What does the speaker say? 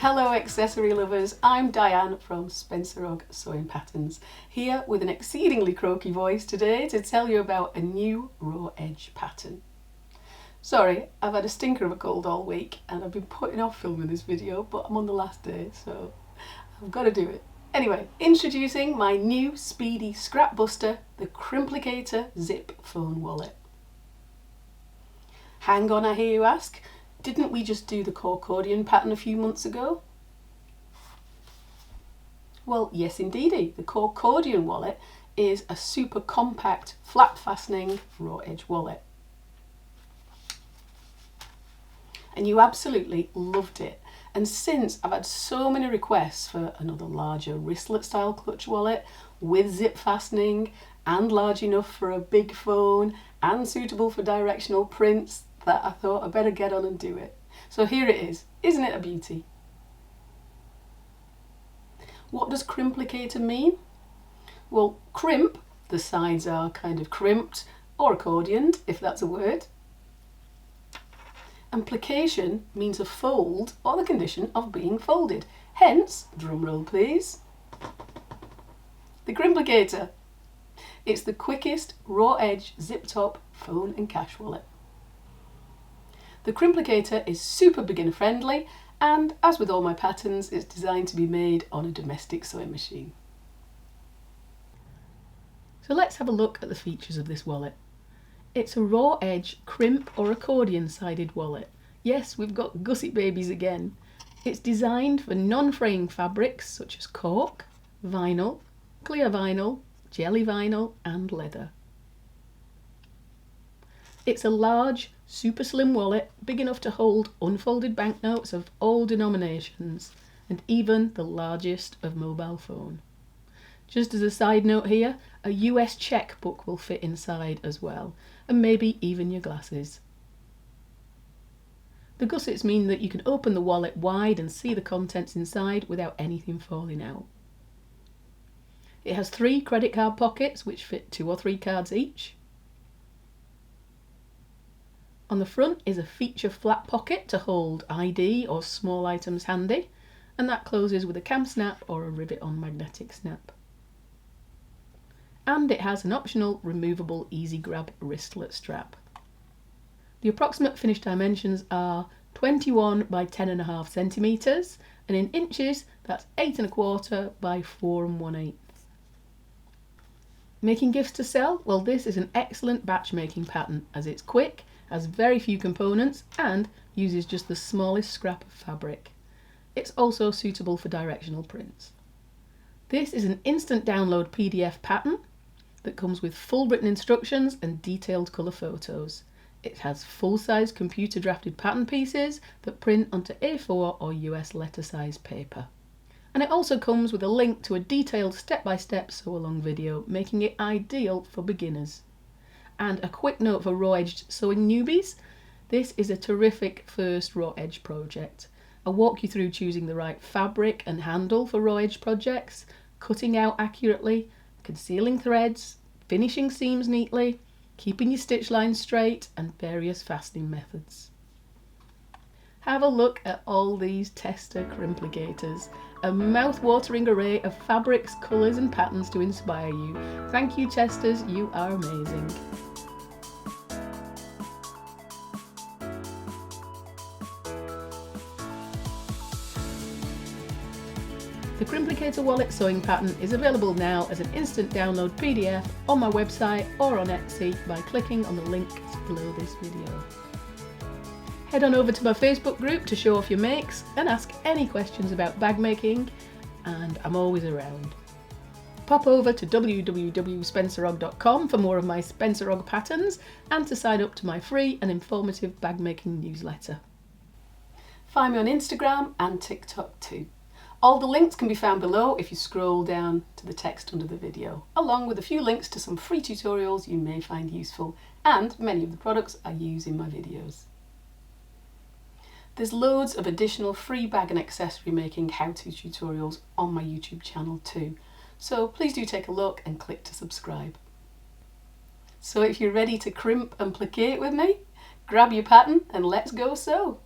Hello accessory lovers, I'm Diane from Spencer Ogg Sewing Patterns, here with an exceedingly croaky voice today to tell you about a new raw edge pattern. Sorry, I've had a stinker of a cold all week and I've been putting off filming this video, but I'm on the last day, so I've got to do it. Anyway, introducing my new speedy scrap buster, the Crimplicator Zip Phone Wallet. Hang on, I hear you ask. Didn't we just do the accordion pattern a few months ago? Well, yes indeedy. The accordion wallet is a super compact, flap fastening raw edge wallet. And you absolutely loved it. And since I've had so many requests for another larger wristlet style clutch wallet with zip fastening and large enough for a big phone and suitable for directional prints, that I thought I'd better get on and do it. So here it is. Isn't it a beauty? What does Crimplicator mean? Well, crimp, the sides are kind of crimped or accordioned, if that's a word. And plication means a fold or the condition of being folded. Hence, drum roll please, the Crimplicator. It's the quickest raw edge zip top phone and cash wallet. The Crimplicator is super beginner friendly and, as with all my patterns, it's designed to be made on a domestic sewing machine. So let's have a look at the features of this wallet. It's a raw edge crimp or accordion sided wallet. Yes, we've got gusset babies again. It's designed for non-fraying fabrics such as cork, vinyl, clear vinyl, jelly vinyl and leather. It's a large, super slim wallet, big enough to hold unfolded banknotes of all denominations and even the largest of mobile phone. Just as a side note here, a US checkbook will fit inside as well, and maybe even your glasses. The gussets mean that you can open the wallet wide and see the contents inside without anything falling out. It has 3 credit card pockets which fit 2 or 3 cards each. On the front is a feature flat pocket to hold ID or small items handy, and that closes with a cam snap or a rivet-on magnetic snap. And it has an optional removable easy grab wristlet strap. The approximate finished dimensions are 21 by 10.5 centimetres, and in inches that's 8 1/4 by 4 1/8. Making gifts to sell? Well, this is an excellent batch making pattern as it's quick, has very few components and uses just the smallest scrap of fabric. It's also suitable for directional prints. This is an instant download PDF pattern that comes with full written instructions and detailed colour photos. It has full-size computer drafted pattern pieces that print onto A4 or US letter size paper. And it also comes with a link to a detailed step-by-step sew-along video, making it ideal for beginners. And a quick note for raw-edged sewing newbies, this is a terrific first raw edge project. I'll walk you through choosing the right fabric and handle for raw edge projects, cutting out accurately, concealing threads, finishing seams neatly, keeping your stitch lines straight and various fastening methods. Have a look at all these tester Crimplicators, a mouth-watering array of fabrics, colours and patterns to inspire you. Thank you testers, you are amazing. The Crimplicator wallet sewing pattern is available now as an instant download PDF on my website or on Etsy by clicking on the links below this video. Head on over to my Facebook group to show off your makes and ask any questions about bag making, and I'm always around. Pop over to www.spencerogg.com for more of my Spencer Ogg patterns and to sign up to my free and informative bag making newsletter. Find me on Instagram and TikTok too. All the links can be found below if you scroll down to the text under the video, along with a few links to some free tutorials you may find useful and many of the products I use in my videos. There's loads of additional free bag and accessory making how-to tutorials on my YouTube channel too, so please do take a look and click to subscribe. So if you're ready to crimp and plicate with me, grab your pattern and let's go sew!